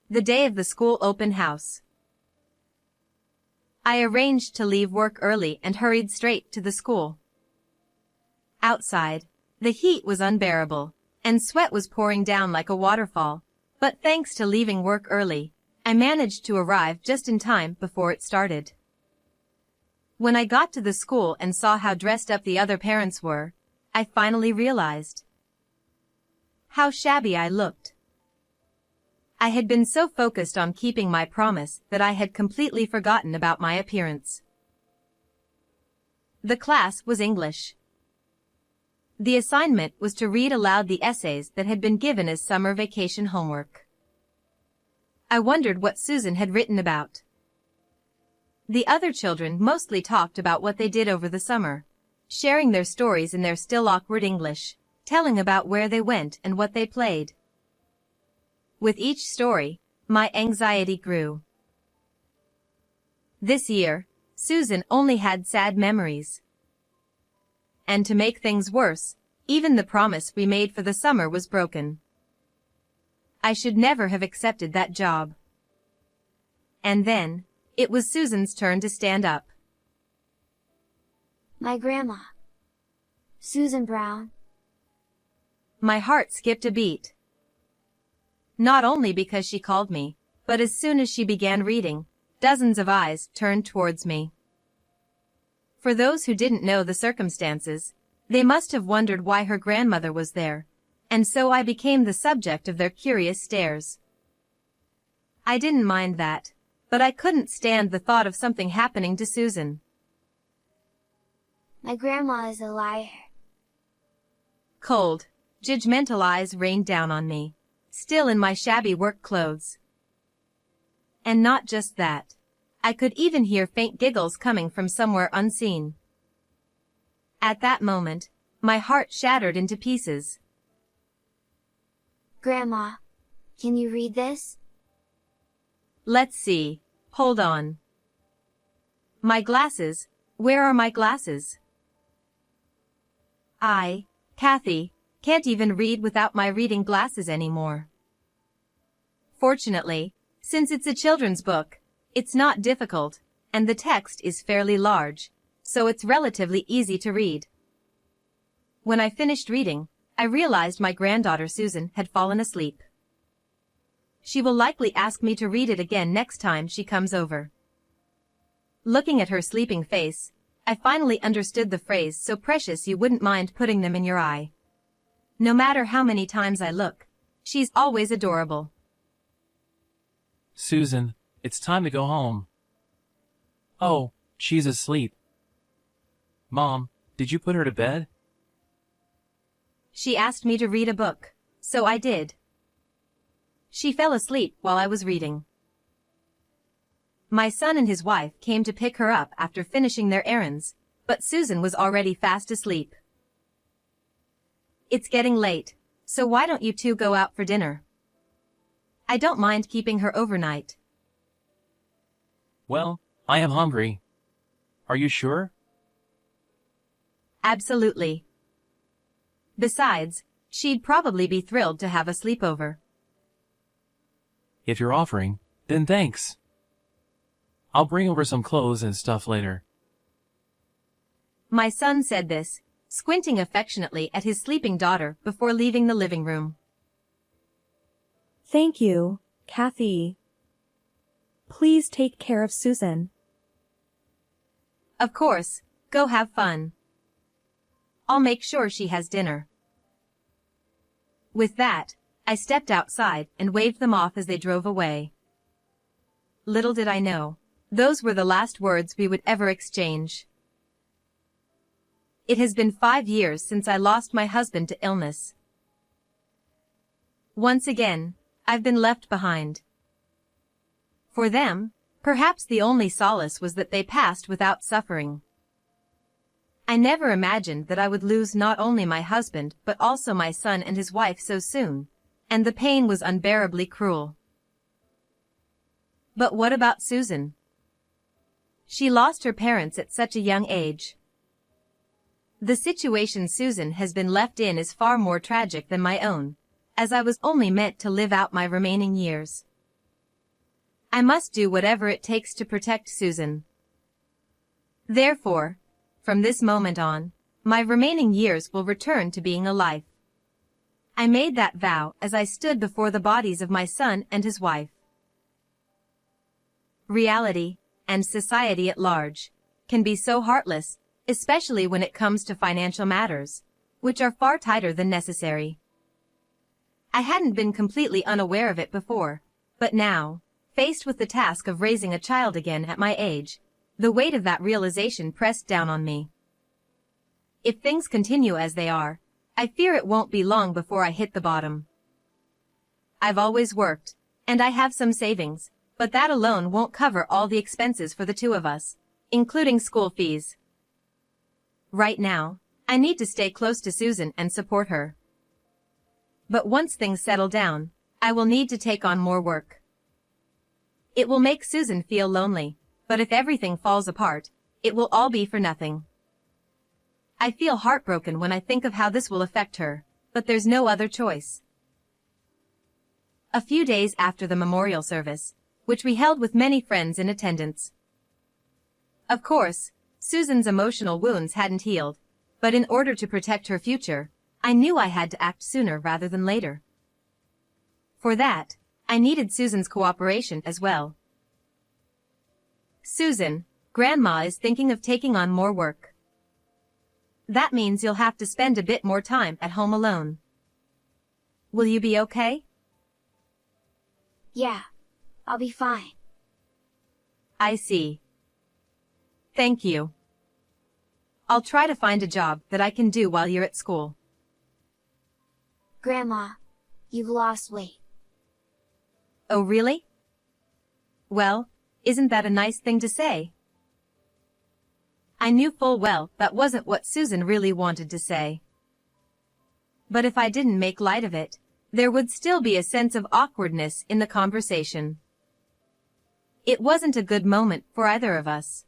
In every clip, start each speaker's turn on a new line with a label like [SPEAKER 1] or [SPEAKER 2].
[SPEAKER 1] The day of the school open house. I arranged to leave work early and hurried straight to the school. Outside, the heat was unbearable, and sweat was pouring down like a waterfall, but thanks to leaving work early, I managed to arrive just in time before it started. When I got to the school and saw how dressed up the other parents were, I finally realized how shabby I looked. I had been so focused on keeping my promise that I had completely forgotten about my appearance. The class was English. The assignment was to read aloud the essays that had been given as summer vacation homework. I wondered what Susan had written about. The other children mostly talked about what they did over the summer, sharing their stories in their still awkward English, telling about where they went and what they played. With each story, my anxiety grew. This year, Susan only had sad memories. And to make things worse, even the promise we made for the summer was broken. I should never have accepted that job. And then, it was Susan's turn to stand up.
[SPEAKER 2] My grandma. Susan Brown.
[SPEAKER 1] My heart skipped a beat. Not only because she called me, but as soon as she began reading, dozens of eyes turned towards me. For those who didn't know the circumstances, they must have wondered why her grandmother was there, and so I became the subject of their curious stares. I didn't mind that, but I couldn't stand the thought of something happening to Susan.
[SPEAKER 2] My grandma is a liar.
[SPEAKER 1] Cold, judgmental eyes rained down on me, still in my shabby work clothes. And not just that. I could even hear faint giggles coming from somewhere unseen. At that moment, my heart shattered into pieces.
[SPEAKER 2] Grandma, can you read this?
[SPEAKER 1] Let's see. Hold on. My glasses. Where are my glasses? Kathy, can't even read without my reading glasses anymore. Fortunately, since it's a children's book, it's not difficult, and the text is fairly large, so it's relatively easy to read. When I finished reading, I realized my granddaughter Susan had fallen asleep. She will likely ask me to read it again next time she comes over. Looking at her sleeping face, I finally understood the phrase "so precious you wouldn't mind putting them in your eye." No matter how many times I look, she's always adorable.
[SPEAKER 3] Susan, it's time to go home. Oh, she's asleep. Mom, did you put her to bed?
[SPEAKER 1] She asked me to read a book, so I did. She fell asleep while I was reading. My son and his wife came to pick her up after finishing their errands, but Susan was already fast asleep. It's getting late, so why don't you two go out for dinner? I don't mind keeping her overnight.
[SPEAKER 3] Well, I am hungry. Are you sure?
[SPEAKER 1] Absolutely. Besides, she'd probably be thrilled to have a sleepover.
[SPEAKER 3] If you're offering, then thanks. I'll bring over some clothes and stuff later.
[SPEAKER 1] My son said this, squinting affectionately at his sleeping daughter before leaving the living room.
[SPEAKER 4] Thank you, Kathy. Please take care of Susan.
[SPEAKER 1] Of course, go have fun. I'll make sure she has dinner. With that, I stepped outside and waved them off as they drove away. Little did I know, those were the last words we would ever exchange. It has been 5 years since I lost my husband to illness. Once again, I've been left behind. For them, perhaps the only solace was that they passed without suffering. I never imagined that I would lose not only my husband but also my son and his wife so soon, and the pain was unbearably cruel. But what about Susan? She lost her parents at such a young age. The situation Susan has been left in is far more tragic than my own, as I was only meant to live out my remaining years. I must do whatever it takes to protect Susan. Therefore, from this moment on, my remaining years will return to being a life. I made that vow as I stood before the bodies of my son and his wife. Reality, and society at large, can be so heartless, especially when it comes to financial matters, which are far tighter than necessary. I hadn't been completely unaware of it before, but now, faced with the task of raising a child again at my age, the weight of that realization pressed down on me. If things continue as they are, I fear it won't be long before I hit the bottom. I've always worked, and I have some savings, but that alone won't cover all the expenses for the two of us, including school fees. Right now, I need to stay close to Susan and support her. But once things settle down, I will need to take on more work. It will make Susan feel lonely, but if everything falls apart, it will all be for nothing. I feel heartbroken when I think of how this will affect her, but there's no other choice. A few days after the memorial service, which we held with many friends in attendance. Of course, Susan's emotional wounds hadn't healed, but in order to protect her future, I knew I had to act sooner rather than later. For that, I needed Susan's cooperation as well. Susan, Grandma is thinking of taking on more work. That means you'll have to spend a bit more time at home alone. Will you be okay?
[SPEAKER 2] Yeah, I'll be fine.
[SPEAKER 1] I see. Thank you. I'll try to find a job that I can do while you're at school.
[SPEAKER 2] Grandma, you've lost weight.
[SPEAKER 1] Oh really? Well, isn't that a nice thing to say? I knew full well that wasn't what Susan really wanted to say. But if I didn't make light of it, there would still be a sense of awkwardness in the conversation. It wasn't a good moment for either of us.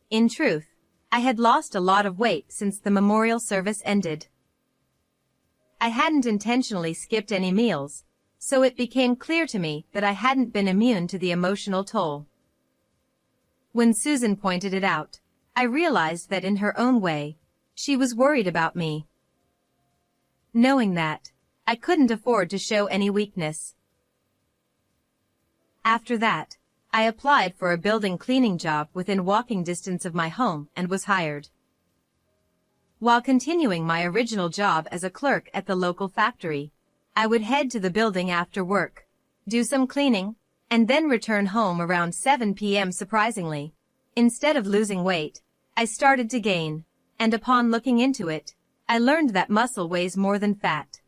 [SPEAKER 1] In truth, I had lost a lot of weight since the memorial service ended. I hadn't intentionally skipped any meals, so it became clear to me that I hadn't been immune to the emotional toll. When Susan pointed it out, I realized that in her own way, she was worried about me. Knowing that, I couldn't afford to show any weakness. After that, I applied for a building cleaning job within walking distance of my home and was hired. While continuing my original job as a clerk at the local factory, I would head to the building after work, do some cleaning, and then return home around 7 p.m. Surprisingly, instead of losing weight, I started to gain, and upon looking into it, I learned that muscle weighs more than fat.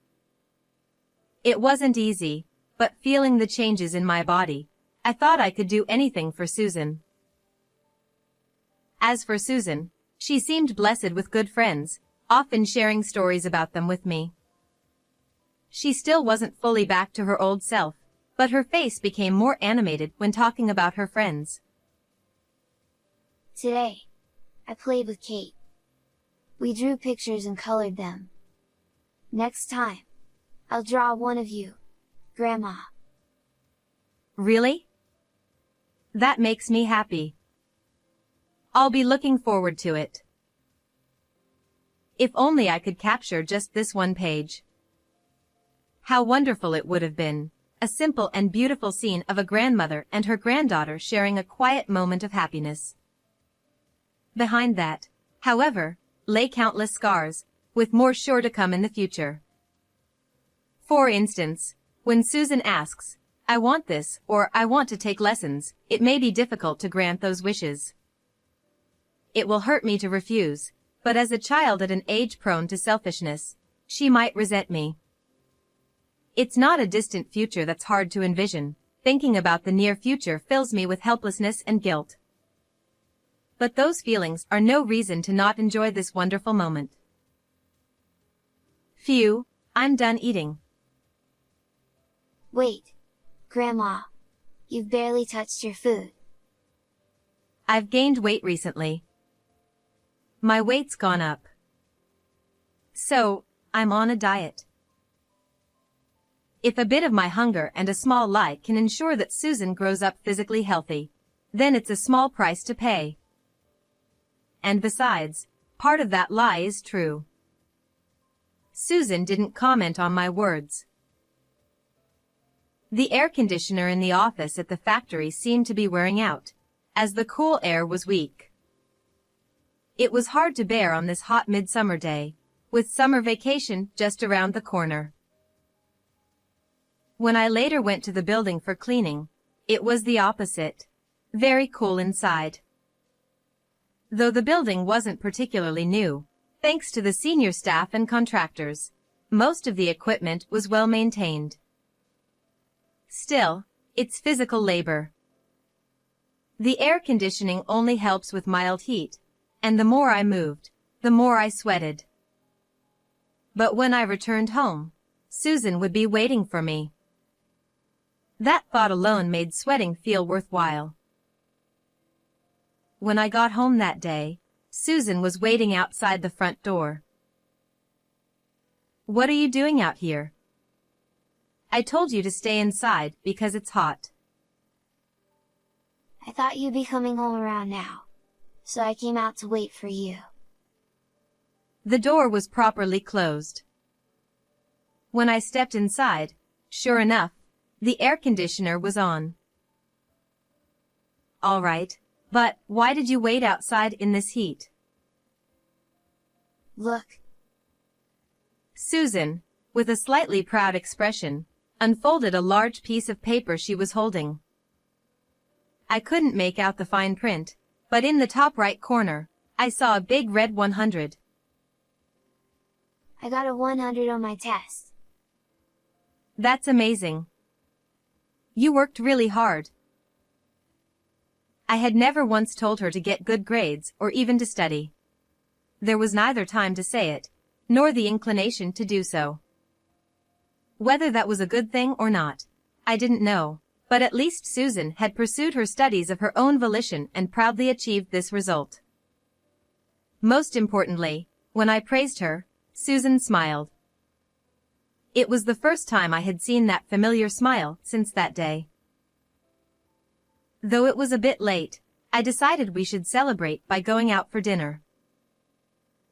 [SPEAKER 1] It wasn't easy, but feeling the changes in my body, I thought I could do anything for Susan. As for Susan, she seemed blessed with good friends, often sharing stories about them with me. She still wasn't fully back to her old self, but her face became more animated when talking about her friends.
[SPEAKER 2] Today, I played with Kate. We drew pictures and colored them. Next time, I'll draw one of you, Grandma.
[SPEAKER 1] Really? That makes me happy. I'll be looking forward to it. If only I could capture just this one page. How wonderful it would have been, a simple and beautiful scene of a grandmother and her granddaughter sharing a quiet moment of happiness. Behind that, however, lay countless scars, with more sure to come in the future. For instance, when Susan asks, "I want this," or "I want to take lessons," it may be difficult to grant those wishes. It will hurt me to refuse, but as a child at an age prone to selfishness, she might resent me. It's not a distant future that's hard to envision. Thinking about the near future fills me with helplessness and guilt. But those feelings are no reason to not enjoy this wonderful moment. Phew, I'm done eating.
[SPEAKER 2] Wait, Grandma. You've barely touched your food.
[SPEAKER 1] I've gained weight recently. My weight's gone up. So, I'm on a diet. If a bit of my hunger and a small lie can ensure that Susan grows up physically healthy, then it's a small price to pay. And besides, part of that lie is true. Susan didn't comment on my words. The air conditioner in the office at the factory seemed to be wearing out, as the cool air was weak. It was hard to bear on this hot midsummer day, with summer vacation just around the corner. When I later went to the building for cleaning, it was the opposite. Very cool inside. Though the building wasn't particularly new, thanks to the senior staff and contractors, most of the equipment was well maintained. Still, it's physical labor. The air conditioning only helps with mild heat, and the more I moved, the more I sweated. But when I returned home, Susan would be waiting for me. That thought alone made sweating feel worthwhile. When I got home that day, Susan was waiting outside the front door. "What are you doing out here?" "I told you to stay inside because it's hot."
[SPEAKER 2] I thought you'd be coming home around now, so I came out to wait for you.
[SPEAKER 1] The door was properly closed. When I stepped inside, sure enough, the air conditioner was on. "All right, but why did you wait outside in this heat?"
[SPEAKER 2] Look.
[SPEAKER 1] Susan, with a slightly proud expression, unfolded a large piece of paper she was holding. I couldn't make out the fine print, but in the top right corner, I saw a big red 100.
[SPEAKER 2] I got a 100 on my test.
[SPEAKER 1] That's amazing. You worked really hard. I had never once told her to get good grades or even to study. There was neither time to say it, nor the inclination to do so. Whether that was a good thing or not, I didn't know, but at least Susan had pursued her studies of her own volition and proudly achieved this result. Most importantly, when I praised her, Susan smiled. It was the first time I had seen that familiar smile since that day. Though it was a bit late, I decided we should celebrate by going out for dinner.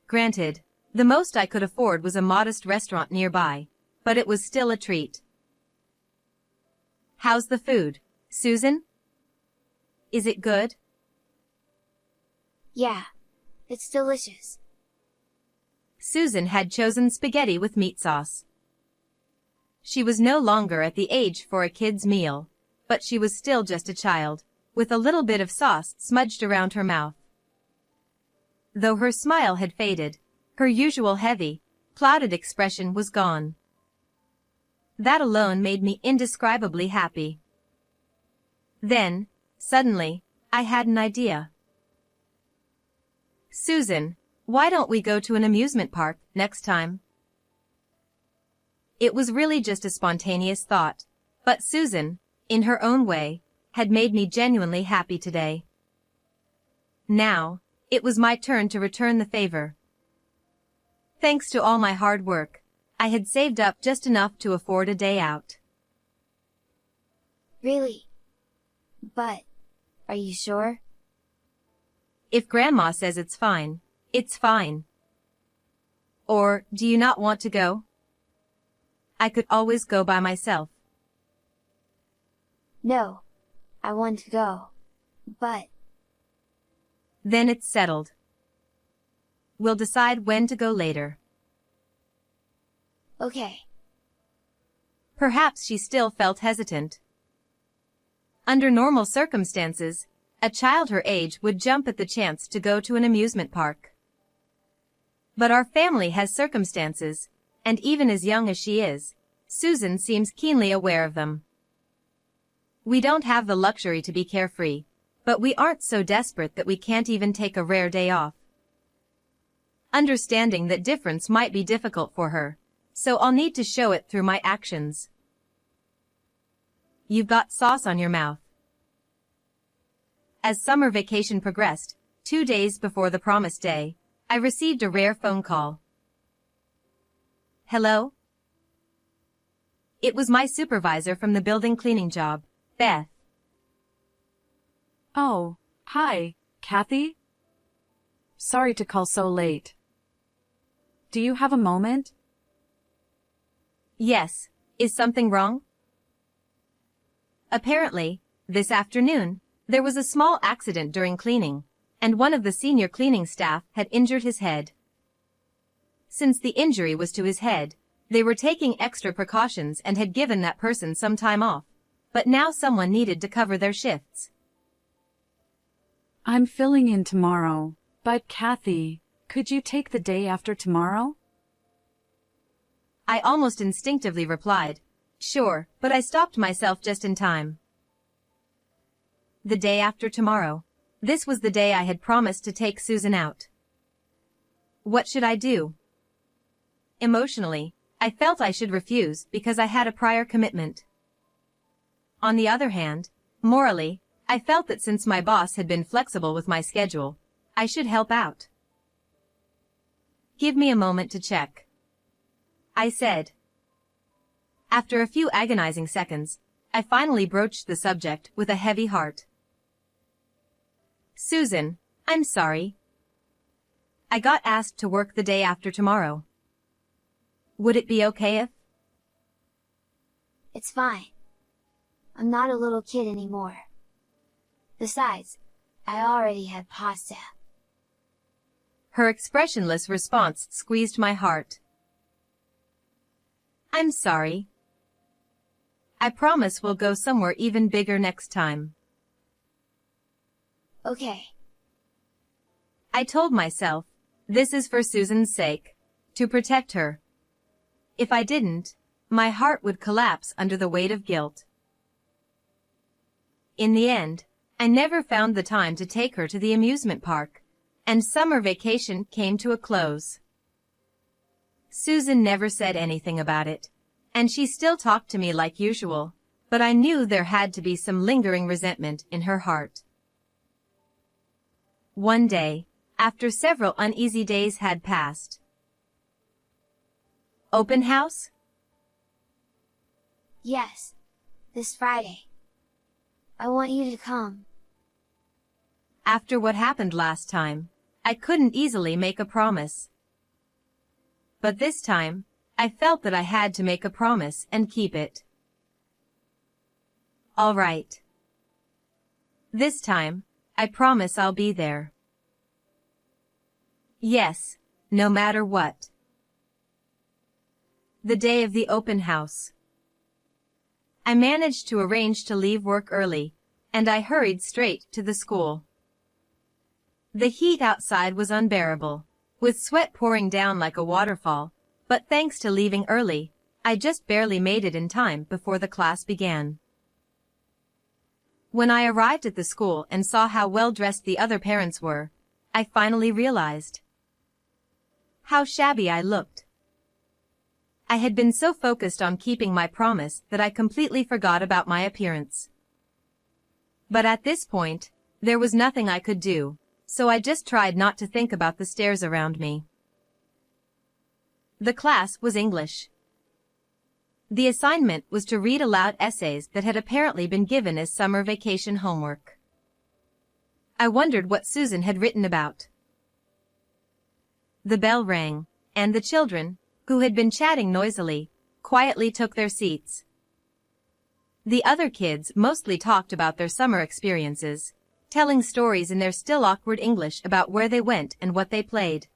[SPEAKER 1] Granted, the most I could afford was a modest restaurant nearby, but it was still a treat. "How's the food, Susan? Is it good?"
[SPEAKER 2] Yeah, it's delicious.
[SPEAKER 1] Susan had chosen spaghetti with meat sauce. She was no longer at the age for a kid's meal, but she was still just a child, with a little bit of sauce smudged around her mouth. Though her smile had faded, her usual heavy, clouded expression was gone. That alone made me indescribably happy. Then, suddenly, I had an idea. "Susan, why don't we go to an amusement park next time?" It was really just a spontaneous thought, but Susan, in her own way, had made me genuinely happy today. Now, it was my turn to return the favor. Thanks to all my hard work, I had saved up just enough to afford a day out.
[SPEAKER 2] Really? But, are you sure?
[SPEAKER 1] If Grandma says it's fine, it's fine. Or, do you not want to go? I could always go by myself.
[SPEAKER 2] No, I want to go. But...
[SPEAKER 1] Then it's settled. We'll decide when to go later.
[SPEAKER 2] Okay.
[SPEAKER 1] Perhaps she still felt hesitant. Under normal circumstances, a child her age would jump at the chance to go to an amusement park. But our family has circumstances, and even as young as she is, Susan seems keenly aware of them. We don't have the luxury to be carefree, but we aren't so desperate that we can't even take a rare day off. Understanding that difference might be difficult for her, so I'll need to show it through my actions. You've got sauce on your mouth. As summer vacation progressed, 2 days before the promised day, I received a rare phone call. "Hello?" It was my supervisor from the building cleaning job, Beth.
[SPEAKER 5] Oh, hi, Kathy? Sorry to call so late. Do you have a moment?
[SPEAKER 1] Yes. Is something wrong? Apparently, this afternoon, there was a small accident during cleaning, and one of the senior cleaning staff had injured his head. Since the injury was to his head, they were taking extra precautions and had given that person some time off, but now someone needed to cover their shifts.
[SPEAKER 5] I'm filling in tomorrow, but Kathy, could you take the day after tomorrow?
[SPEAKER 1] I almost instinctively replied, sure, but I stopped myself just in time. The day after tomorrow. This was the day I had promised to take Susan out. What should I do? Emotionally, I felt I should refuse because I had a prior commitment. On the other hand, morally, I felt that since my boss had been flexible with my schedule, I should help out. Give me a moment to check, I said. After a few agonizing seconds, I finally broached the subject with a heavy heart. Susan, I'm sorry. I got asked to work the day after tomorrow. Would it be okay if?
[SPEAKER 2] It's fine. I'm not a little kid anymore. Besides, I already had pasta.
[SPEAKER 1] Her expressionless response squeezed my heart. I'm sorry. I promise we'll go somewhere even bigger next time.
[SPEAKER 2] Okay.
[SPEAKER 1] I told myself, this is for Susan's sake, to protect her. If I didn't, my heart would collapse under the weight of guilt. In the end, I never found the time to take her to the amusement park, and summer vacation came to a close. Susan never said anything about it, and she still talked to me like usual, but I knew there had to be some lingering resentment in her heart. One day, after several uneasy days had passed. Open house?
[SPEAKER 2] Yes. This Friday. I want you to come.
[SPEAKER 1] After what happened last time, I couldn't easily make a promise. But this time, I felt that I had to make a promise and keep it. All right. This time, I promise I'll be there. Yes, no matter what. The day of the open house. I managed to arrange to leave work early, and I hurried straight to the school. The heat outside was unbearable, with sweat pouring down like a waterfall, but thanks to leaving early, I just barely made it in time before the class began. When I arrived at the school and saw how well-dressed the other parents were, I finally realized how shabby I looked. I had been so focused on keeping my promise that I completely forgot about my appearance. But at this point, there was nothing I could do, so I just tried not to think about the stares around me. The class was English. The assignment was to read aloud essays that had apparently been given as summer vacation homework. I wondered what Susan had written about. The bell rang, and the children, who had been chatting noisily, quietly took their seats. The other kids mostly talked about their summer experiences, telling stories in their still awkward English about where they went and what they played.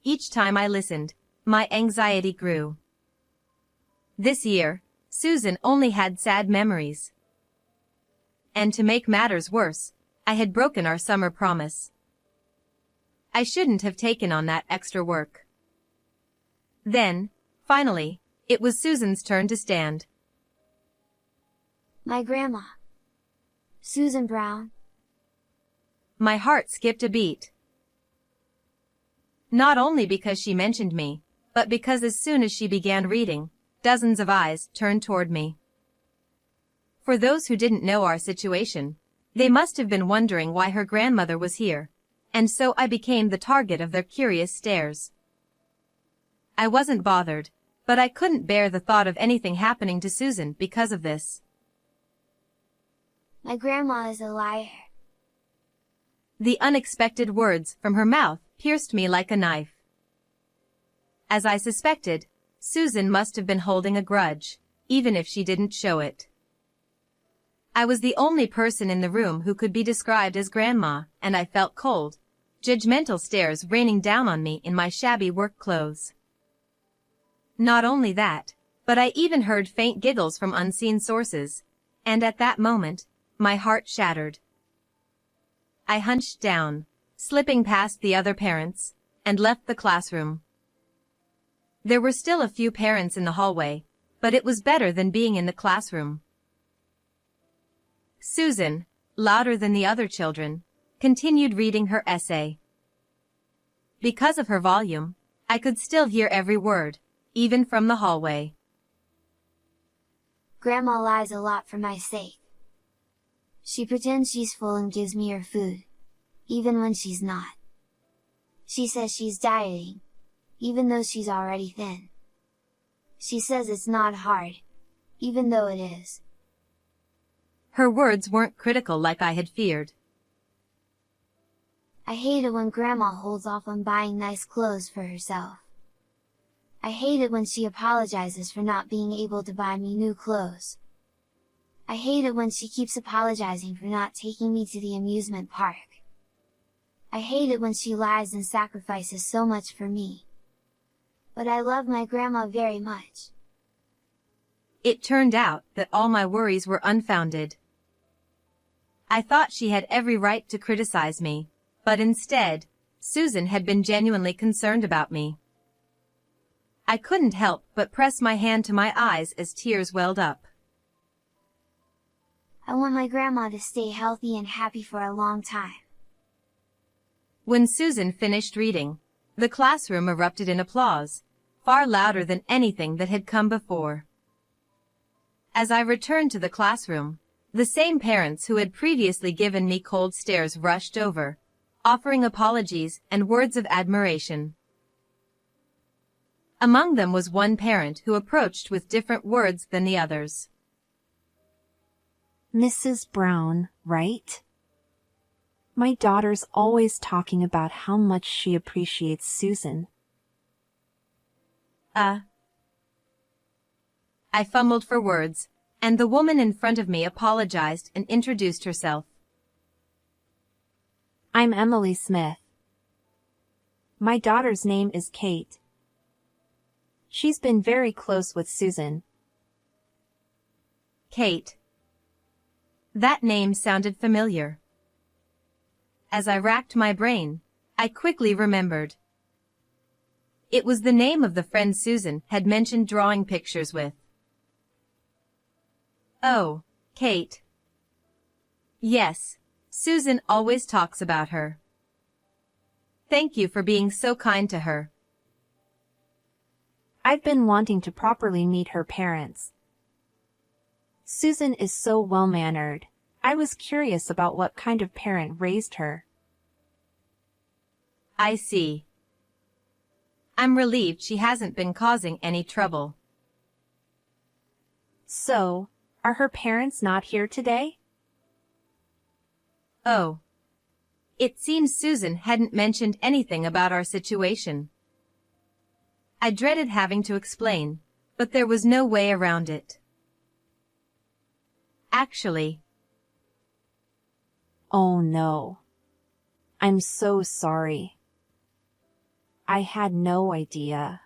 [SPEAKER 1] Each time I listened, my anxiety grew. This year, Susan only had sad memories. And to make matters worse, I had broken our summer promise. I shouldn't have taken on that extra work. Then, finally, it was Susan's turn to stand.
[SPEAKER 2] My grandma. Susan Brown.
[SPEAKER 1] My heart skipped a beat. Not only because she mentioned me, but because as soon as she began reading, dozens of eyes turned toward me. For those who didn't know our situation, they must have been wondering why her grandmother was here, and so I became the target of their curious stares. I wasn't bothered, but I couldn't bear the thought of anything happening to Susan because of this.
[SPEAKER 2] My grandma is a liar.
[SPEAKER 1] The unexpected words from her mouth pierced me like a knife. As I suspected, Susan must have been holding a grudge, even if she didn't show it. I was the only person in the room who could be described as Grandma, and I felt cold, judgmental stares raining down on me in my shabby work clothes. Not only that, but I even heard faint giggles from unseen sources, and at that moment, my heart shattered. I hunched down, slipping past the other parents, and left the classroom. There were still a few parents in the hallway, but it was better than being in the classroom. Susan, louder than the other children, continued reading her essay. Because of her volume, I could still hear every word, even from the hallway.
[SPEAKER 2] Grandma lies a lot for my sake. She pretends she's full and gives me her food, even when she's not. She says she's dieting, even though she's already thin. She says it's not hard, even though it is.
[SPEAKER 1] Her words weren't critical like I had feared.
[SPEAKER 2] I hate it when Grandma holds off on buying nice clothes for herself. I hate it when she apologizes for not being able to buy me new clothes. I hate it when she keeps apologizing for not taking me to the amusement park. I hate it when she lies and sacrifices so much for me. But I love my grandma very much.
[SPEAKER 1] It turned out that all my worries were unfounded. I thought she had every right to criticize me, but instead, Susan had been genuinely concerned about me. I couldn't help but press my hand to my eyes as tears welled up.
[SPEAKER 2] I want my grandma to stay healthy and happy for a long time.
[SPEAKER 1] When Susan finished reading, the classroom erupted in applause, far louder than anything that had come before. As I returned to the classroom, the same parents who had previously given me cold stares rushed over, offering apologies and words of admiration. Among them was one parent who approached with different words than the others.
[SPEAKER 4] Mrs. Brown, right? My daughter's always talking about how much she appreciates Susan.
[SPEAKER 1] I fumbled for words, and the woman in front of me apologized and introduced herself.
[SPEAKER 4] I'm Emily Smith. My daughter's name is Kate. She's been very close with Susan.
[SPEAKER 1] Kate. That name sounded familiar. As I racked my brain, I quickly remembered. It was the name of the friend Susan had mentioned drawing pictures with. Oh, Kate. Yes, Susan always talks about her. Thank you for being so kind to her.
[SPEAKER 4] I've been wanting to properly meet her parents. Susan is so well-mannered. I was curious about what kind of parent raised her.
[SPEAKER 1] I see. I'm relieved she hasn't been causing any trouble.
[SPEAKER 4] So, are her parents not here today?
[SPEAKER 1] Oh. It seems Susan hadn't mentioned anything about our situation. I dreaded having to explain, but there was no way around it. Actually.
[SPEAKER 4] Oh no. I'm so sorry. I had no idea.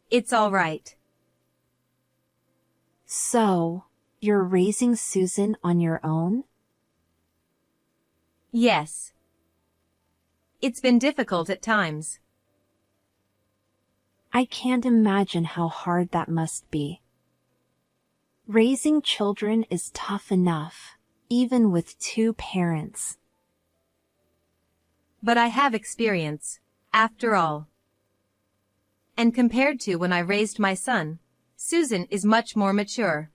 [SPEAKER 1] It's all right.
[SPEAKER 4] So, you're raising Susan on your own?
[SPEAKER 1] Yes. It's been difficult at times.
[SPEAKER 4] I can't imagine how hard that must be. Raising children is tough enough, even with two parents.
[SPEAKER 1] But I have experience, after all. And compared to when I raised my son, Susan is much more mature.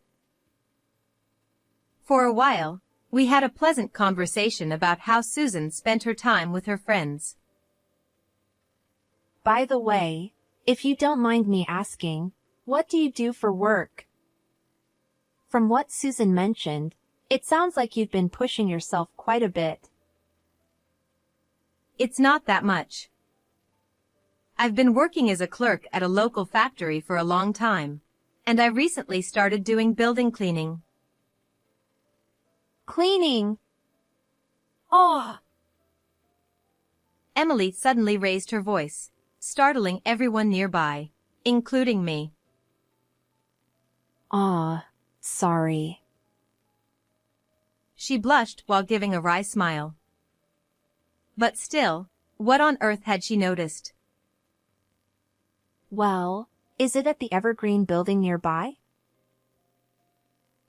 [SPEAKER 1] For a while, we had a pleasant conversation about how Susan spent her time with her friends.
[SPEAKER 4] By the way, If you don't mind me asking, what do you do for work? From what Susan mentioned, it sounds like you've been pushing yourself quite a bit.
[SPEAKER 1] It's not that much. I've been working as a clerk at a local factory for a long time, and I recently started doing building cleaning.
[SPEAKER 4] Cleaning!
[SPEAKER 1] Oh! Emily suddenly raised her voice, startling everyone nearby, including me.
[SPEAKER 4] Aw, sorry.
[SPEAKER 1] She blushed while giving a wry smile. But still, what on earth had she noticed?
[SPEAKER 4] Well, is it at the Evergreen building nearby?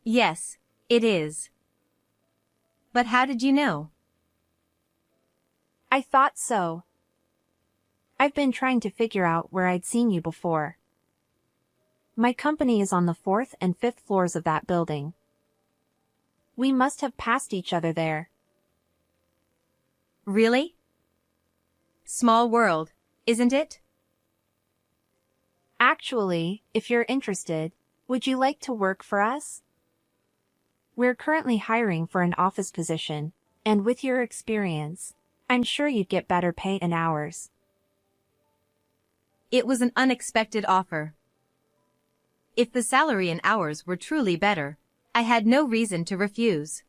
[SPEAKER 1] Yes, it is. But how did you know?
[SPEAKER 4] I thought so. I've been trying to figure out where I'd seen you before. My company is on the 4th and 5th floors of that building. We must have passed each other there.
[SPEAKER 1] Really? Small world, isn't it?
[SPEAKER 4] Actually, if you're interested, would you like to work for us? We're currently hiring for an office position, and with your experience, I'm sure you'd get better pay and hours.
[SPEAKER 1] It was an unexpected offer. If the salary and hours were truly better, I had no reason to refuse.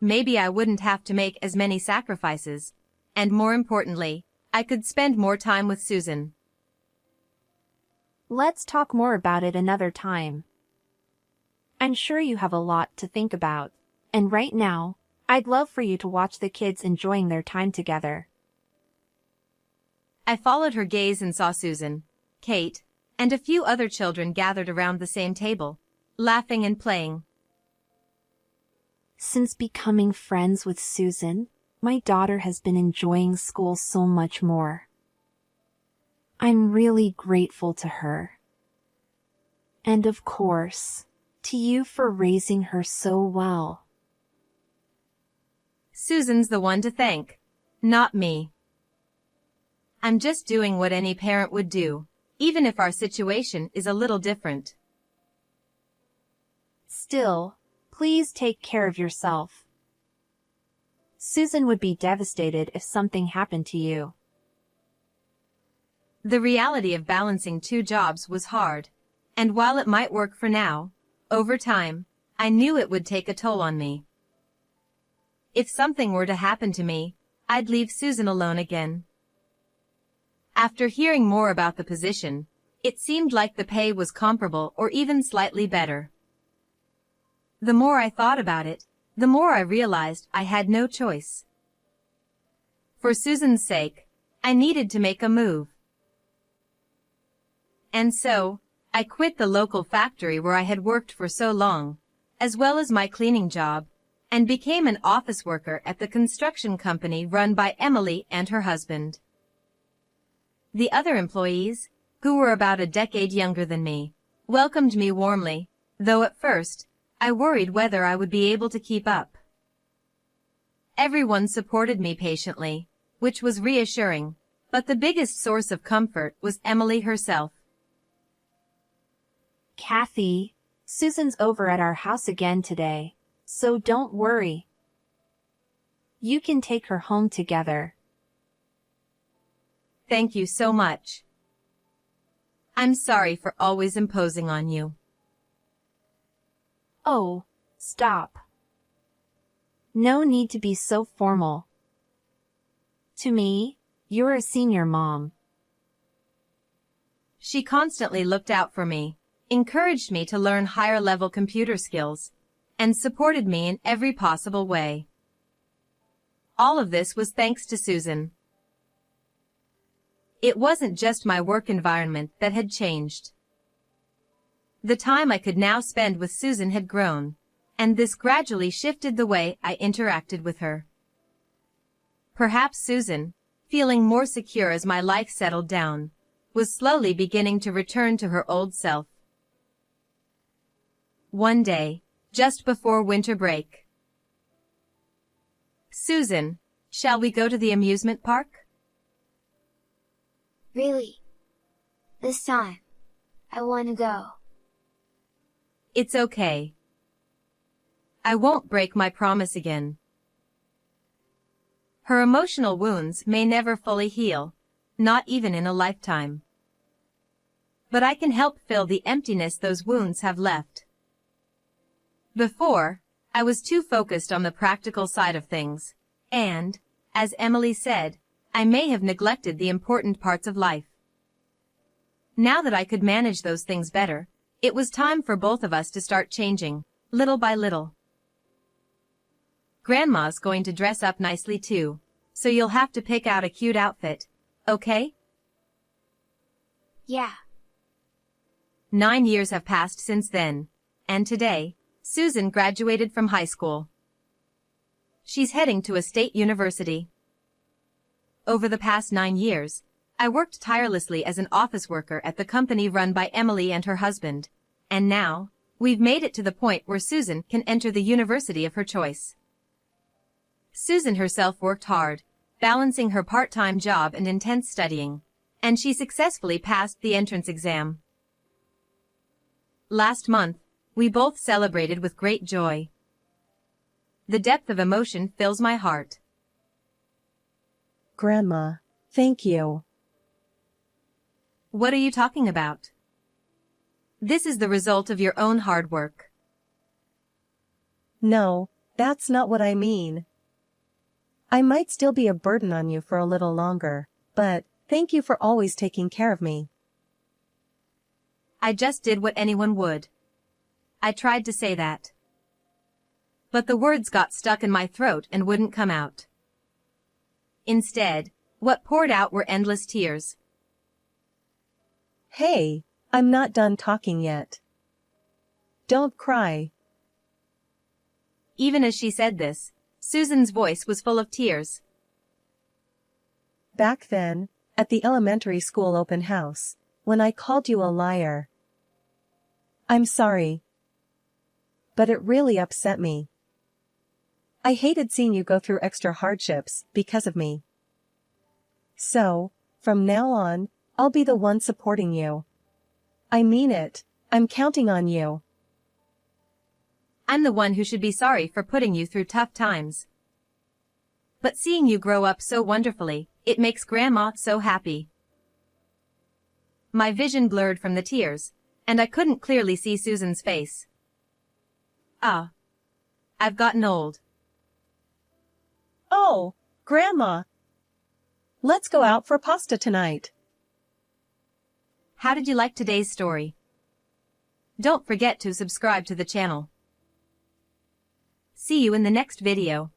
[SPEAKER 1] Maybe I wouldn't have to make as many sacrifices, and more importantly, I could spend more time with Susan.
[SPEAKER 4] Let's talk more about it another time. I'm sure you have a lot to think about, and right now, I'd love for you to watch the kids enjoying their time together.
[SPEAKER 1] I followed her gaze and saw Susan, Kate, and a few other children gathered around the same table, laughing and playing.
[SPEAKER 4] Since becoming friends with Susan, my daughter has been enjoying school so much more. I'm really grateful to her. And of course, to you for raising her so well.
[SPEAKER 1] Susan's the one to thank, not me. I'm just doing what any parent would do, even if our situation is a little different.
[SPEAKER 4] Still, please take care of yourself. Susan would be devastated if something happened to you.
[SPEAKER 1] The reality of balancing two jobs was hard, and while it might work for now, over time, I knew it would take a toll on me. If something were to happen to me, I'd leave Susan alone again. After hearing more about the position, it seemed like the pay was comparable or even slightly better. The more I thought about it, the more I realized I had no choice. For Susan's sake, I needed to make a move. And so, I quit the local factory where I had worked for so long, as well as my cleaning job, and became an office worker at the construction company run by Emily and her husband. The other employees, who were about a decade younger than me, welcomed me warmly, though at first, I worried whether I would be able to keep up. Everyone supported me patiently, which was reassuring, but the biggest source of comfort was Emily herself.
[SPEAKER 4] Kathy, Susan's over at our house again today, so don't worry. You can take her home together.
[SPEAKER 1] Thank you so much. I'm sorry for always imposing on you.
[SPEAKER 4] Oh, stop. No need to be so formal. To me, you're a senior mom.
[SPEAKER 1] She constantly looked out for me, encouraged me to learn higher-level computer skills, and supported me in every possible way. All of this was thanks to Susan. It wasn't just my work environment that had changed. The time I could now spend with Susan had grown, and this gradually shifted the way I interacted with her. Perhaps Susan, feeling more secure as my life settled down, was slowly beginning to return to her old self. One day, just before winter break. Susan, shall we go to the amusement park?
[SPEAKER 2] Really? This time. I wanna go.
[SPEAKER 1] It's okay. I won't break my promise again. Her emotional wounds may never fully heal, not even in a lifetime. But I can help fill the emptiness those wounds have left. Before, I was too focused on the practical side of things, and, as Emily said, I may have neglected the important parts of life. Now that I could manage those things better, it was time for both of us to start changing, little by little. Grandma's going to dress up nicely too, so you'll have to pick out a cute outfit, okay?
[SPEAKER 2] Yeah.
[SPEAKER 1] 9 years have passed since then, and today, Susan graduated from high school. She's heading to a state university. Over the past 9 years, I worked tirelessly as an office worker at the company run by Emily and her husband, and now, we've made it to the point where Susan can enter the university of her choice. Susan herself worked hard, balancing her part-time job and intense studying, and she successfully passed the entrance exam. Last month, we both celebrated with great joy. The depth of emotion fills my heart.
[SPEAKER 6] Grandma, thank you.
[SPEAKER 1] What are you talking about? This is the result of your own hard work.
[SPEAKER 6] No, that's not what I mean. I might still be a burden on you for a little longer, but thank you for always taking care of me.
[SPEAKER 1] I just did what anyone would. I tried to say that. But the words got stuck in my throat and wouldn't come out. Instead, what poured out were endless tears.
[SPEAKER 6] Hey, I'm not done talking yet. Don't cry.
[SPEAKER 1] Even as she said this, Susan's voice was full of tears.
[SPEAKER 6] Back then, at the elementary school open house, when I called you a liar. I'm sorry. But it really upset me. I hated seeing you go through extra hardships because of me. So, from now on, I'll be the one supporting you. I mean it, I'm counting on you.
[SPEAKER 1] I'm the one who should be sorry for putting you through tough times. But seeing you grow up so wonderfully, it makes Grandma so happy. My vision blurred from the tears, and I couldn't clearly see Susan's face. Ah. I've gotten old.
[SPEAKER 6] Oh, Grandma. Let's go out for pasta tonight.
[SPEAKER 1] How did you like today's story? Don't forget to subscribe to the channel. See you in the next video.